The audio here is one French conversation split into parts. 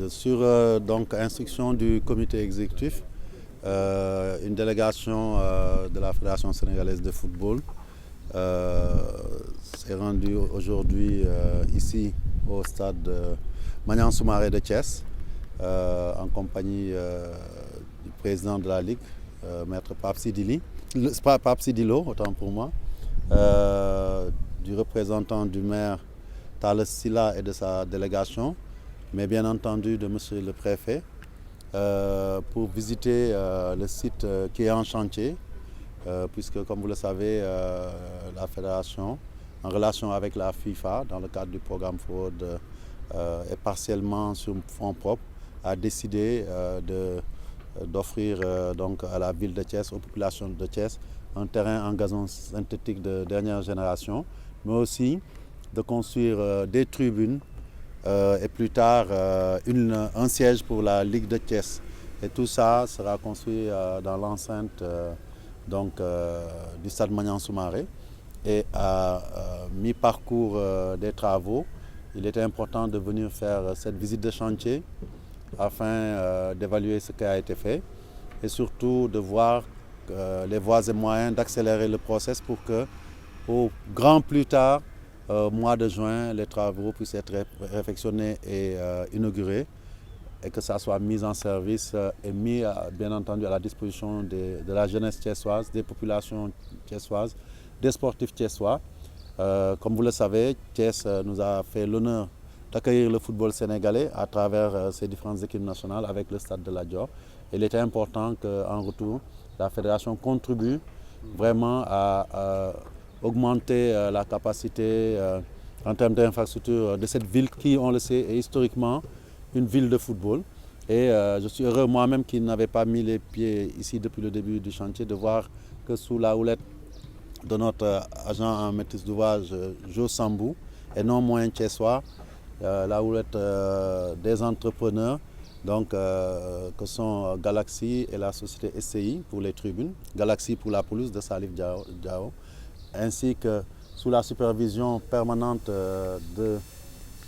Donc instruction du comité exécutif, une délégation de la Fédération sénégalaise de football s'est rendue aujourd'hui ici au stade Maniang Soumaré de Thiès en compagnie du président de la Ligue, maître Pape Sidilo, autant pour moi, du représentant du maire Talla Sylla et de sa délégation, mais bien entendu de monsieur le préfet, pour visiter le site qui est en chantier, puisque comme vous le savez, la fédération, en relation avec la FIFA, dans le cadre du programme Forward et partiellement sur fonds propres, a décidé d'offrir donc à la ville de Thiès, aux populations de Thiès, un terrain en gazon synthétique de dernière génération, mais aussi de construire des tribunes et plus tard un siège pour la Ligue de Thiès. Et tout ça sera construit dans l'enceinte du stade Maniang Soumaré. Et à mi-parcours des travaux, il était important de venir faire cette visite de chantier afin d'évaluer ce qui a été fait et surtout de voir les voies et moyens d'accélérer le process pour que, au grand plus tard, mois de juin, les travaux puissent être réfectionnés et inaugurés et que ça soit mis en service et mis bien entendu à la disposition de la jeunesse thiessoise, des populations thiessoises, des sportifs thiessois. Comme vous le savez, Thiès nous a fait l'honneur d'accueillir le football sénégalais à travers ses différentes équipes nationales avec le stade de Lat Dior. Il était important qu'en retour, la fédération contribue vraiment à augmenter la capacité en termes d'infrastructure de cette ville qui, on le sait, est historiquement une ville de football. Et je suis heureux moi-même qui n'avais pas mis les pieds ici depuis le début du chantier de voir que sous la houlette de notre agent en maîtrise d'ouvrage Jo Sambou et non moins thiessois, la houlette des entrepreneurs donc, que sont Galaxy et la société SCI pour les tribunes, Galaxy pour la pelouse de Salif Diao, ainsi que sous la supervision permanente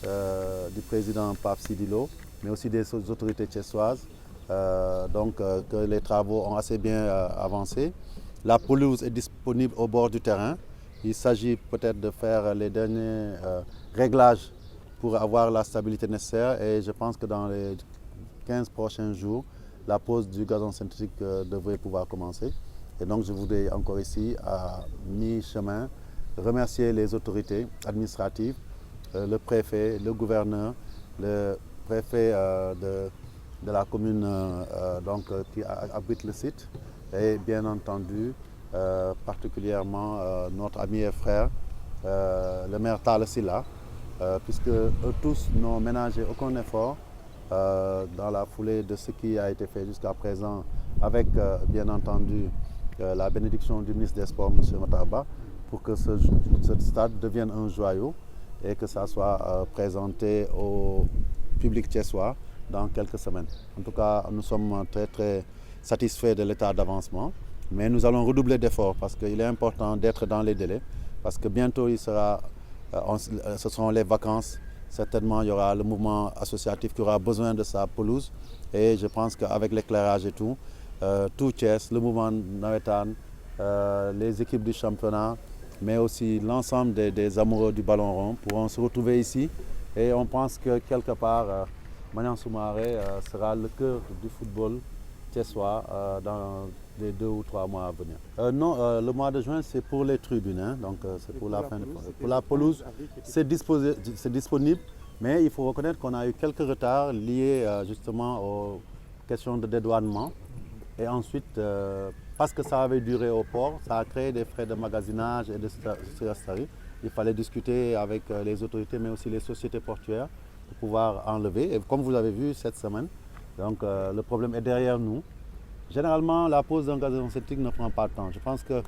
du président Pape Sidilo, mais aussi des autorités thiessoises, que les travaux ont assez bien avancé. La pelouse est disponible au bord du terrain. Il s'agit peut-être de faire les derniers réglages pour avoir la stabilité nécessaire et je pense que dans les 15 prochains jours, la pose du gazon synthétique devrait pouvoir commencer. Et donc je voudrais encore ici, à mi-chemin, remercier les autorités administratives, le préfet, le gouverneur, le préfet de la commune qui abrite le site et bien entendu particulièrement notre ami et frère, le maire Talla Sylla, puisque eux tous n'ont ménagé aucun effort dans la foulée de ce qui a été fait jusqu'à présent avec bien entendu la bénédiction du ministre des Sports, M. Matarba, pour que ce stade devienne un joyau et que ça soit présenté au public thiessois dans quelques semaines. En tout cas, nous sommes très très satisfaits de l'état d'avancement, mais nous allons redoubler d'efforts parce qu'il est important d'être dans les délais, parce que bientôt ce seront les vacances. Certainement, il y aura le mouvement associatif qui aura besoin de sa pelouse et je pense qu'avec l'éclairage et tout Thiès, le mouvement Nawetan, les équipes du championnat, mais aussi l'ensemble des amoureux du ballon rond pourront se retrouver ici et on pense que quelque part, Maniang Soumaré sera le cœur du football thiessois dans les 2 ou 3 mois à venir. Non, le mois de juin, c'est pour les tribunes, hein, donc c'est pour la fin de projet. Pour la pelouse, c'est disponible, mais il faut reconnaître qu'on a eu quelques retards liés justement aux questions de dédouanement. Et ensuite, parce que ça avait duré au port, ça a créé des frais de magasinage et de surestarie. Il fallait discuter avec les autorités, mais aussi les sociétés portuaires pour pouvoir enlever. Et comme vous l'avez vu cette semaine, donc, le problème est derrière nous. Généralement, la pose d'un gazon synthétique ne prend pas de temps. Je pense que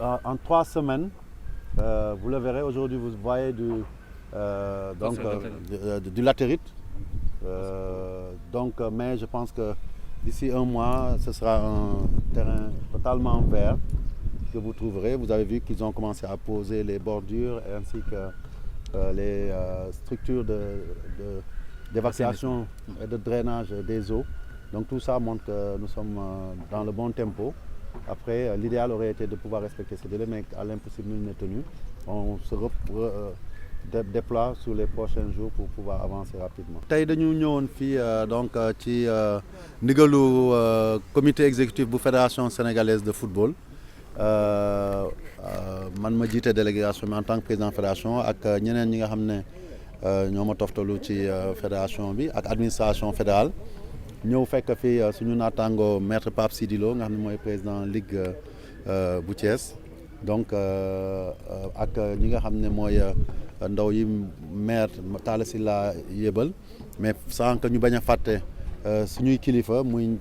en 3 semaines, vous le verrez, aujourd'hui vous voyez du latérite. Mais je pense que d'ici 1 mois, ce sera un terrain totalement vert que vous trouverez. Vous avez vu qu'ils ont commencé à poser les bordures ainsi que les structures d'évacuation et de drainage des eaux. Donc tout ça montre que nous sommes dans le bon tempo. Après, l'idéal aurait été de pouvoir respecter ces délais, mais à l'impossible, nul n'est tenu. On se déploie sur les prochains jours pour pouvoir avancer rapidement. Tey dañu ñëwoon fii donc ci ndigalu comité exécutif bu fédération sénégalaise de football man ma jiite délégation bi en tant que président fédération ak ñeneen ñi nga xam ne ñoo ma toftalu ci fédération bi ak administration fédérale ñëw fekk fii suñu naataango maître Pape Sidi Lo nga xam ne mooy président ligue bu Thiès donc ak ñi nga xam ne mooy ndaw yi maire Talla Sylla yébal mais sans que ñu bañ a fàtte suñuy kilifa muy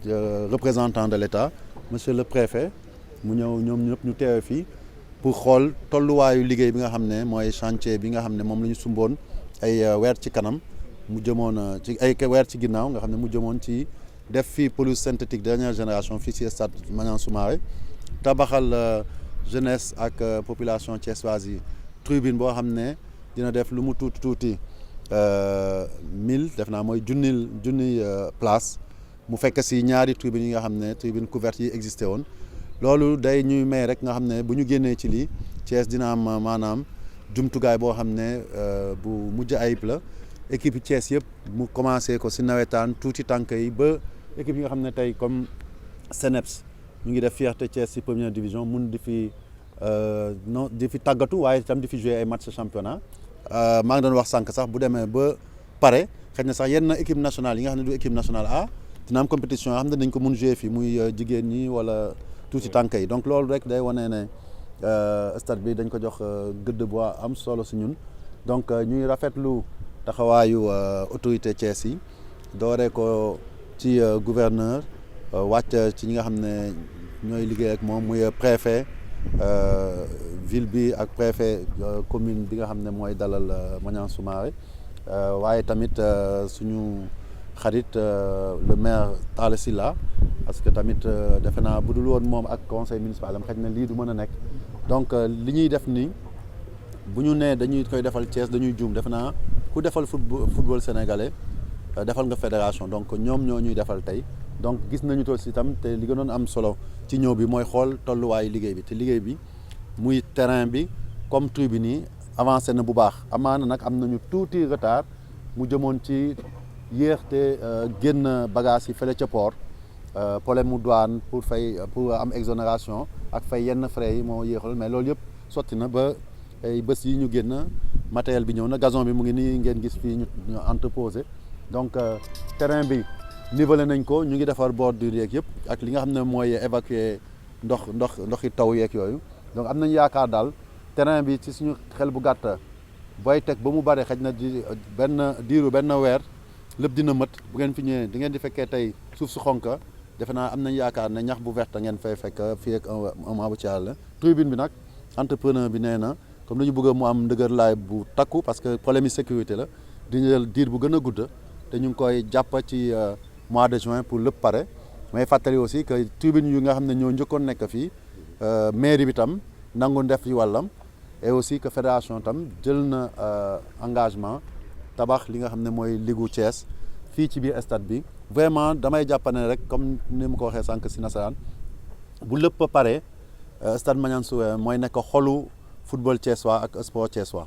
représentant de l'État monsieur le préfet mu ñëw ñoom ñëpp ñu teewe fii pour xool tolluwaayu liggéey bi nga xam ne mooy chantier bi nga xam ne moom la ñu sumboon ay weer ci kanam mu jëmoon ci ay weer ci ginnaaw nga xam ne mu jëmoon ci def fii pelouse synthétique dernière génération fii ci stade Maniang Soumaré tabaxal jeunesse ak population thiessoise yi tribune boo xam ne dina def lu mu tuuti 1000 def naa mooy junni place mu fekk si ñaari tribune yi nga xam ne tribune couverte yi existé woon loolu day ñuy may rek nga xam ne bu ñu génnee ci lii Thiès dina am maanaam jumtukaay boo xam ne bu mujj ayib la équipe yi Thiès yëpp mu commencé ko si nawetaan tuuti tànk yi ba équipe yi nga xam ne tey comme CNEPS ñu ngi def fierté Thiès si première division mun di fi tàggatu waaye itam di fi jouer ay match championnat maa ngi doon wax sànq sax bu demee ba pare xëy na sax yenn équipe nationale yi nga xam ne du équipe nationale A dina am compétition yoo xam ne dañ ko mun jouer fii muy jigéen ñi wala tuuti tànk yi donc loolu rek day wane ne stade bi dañ ko jox gëdd bu am solo si ñun donc ñuy rafetlu taxawaayu autorité Thiès yi dooree ko ci gouverneur wàcc ci ñi nga xam ne ñooy liggéey ak moom muy préfet ville bi ak préfet commune bi nga xam ne mooy dalal Maniang Soumaré waaye tamit suñu xarit le maire Talla Sylla parce que tamit defe naa bu dul woon moom ak conseil municipal am xëy na lii du mën a nekk donc li ñuy def nii bu ñu nee dañuy koy defal Thiès dañuy juum defe naa ku defal football sénégalais defal nga fédération donc ñoom ñoo ñuy defal tey donc gis nañu tool si itam te li gënoon am solo ci ñëw bi mooy xool tolluwaayu liggéey bi te liggéey bi muy terrain bi comme tribune yi avancé na bu baax amaana nag am nañu tuuti retard mu jëmoon ci yéexte génn bagage yi fële ca port problème mu douane pour am exonération ak fay yenn frais yi moo yéexal mais loolu yëpp sotti na ba ay bés yi ñu génn matériel bi ñëw na gazon bi mu ngi nii ngeen gis fii ñu entreposé donc terrain bi nivelé nañ ko ñu ngi defar bordure yeeg yëpp ak li nga xam ne mooy évacuer ndoxi taw yeeg yooyu donc am nañu yaakaar daal terrain bi ci suñu xel bu gàtt booy teg ba mu bare xëj na diiru benn weer lépp dina mët bu ngeen fi ñëwee di ngeen di fekkee tey suuf su xonka defe naa am nañ yaakaar ne ñax bu verte ngeen fay fekk fii ak un mois bu ci yàlla tribune bi nag entrepreneur bi nee na comme dañu bëgg mu am ndëgër laay bu takku parce que problème yi sécurité la di jël diir bu gën a gudd te ñu ngi koy jàpp ci mois de juin pour lépp pare mais fàttali aussi que tribune yu nga xam ne ñoo njëkkoon nekk fii mairie bi tam nangu def ci wàllam et aussi que fédération tam jël na engagement tabax li nga xam ne mooy ligu Thiès fii ci biir stade bi vraiment damay jàppane rek comme ni mu ko waxee sànq si nasaraan bu lépp pare stade Maniang Soumaré mooy nekk xolu football thiessois ak sport thiessois